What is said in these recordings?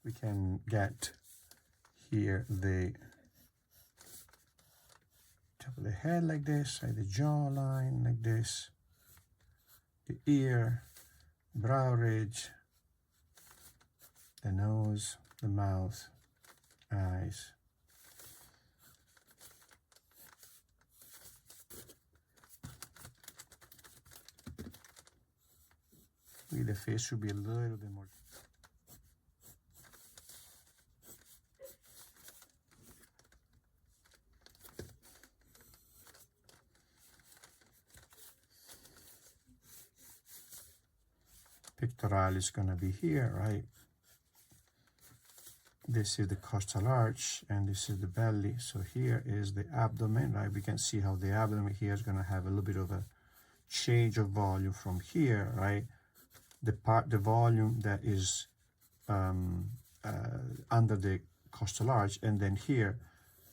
we can get here the top of the head like this, like the jawline like this, the ear, brow ridge, the nose, the mouth, eyes. Maybe the face should be a little bit more. Pectoral is going to be here, right? This is the costal arch, and this is the belly. So here is the abdomen, right? We can see how the abdomen here is going to have a little bit of a change of volume from here, right? The volume that is under the costal arch, and then here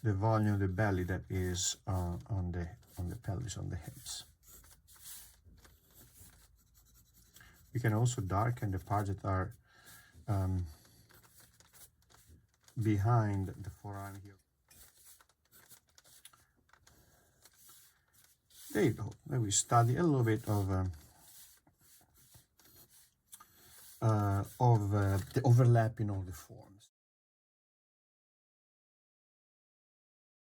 the volume of the belly that is on the pelvis, on the hips. We can also darken the parts that are behind the forearm here. There you go. Then we study a little bit of the overlapping of the form.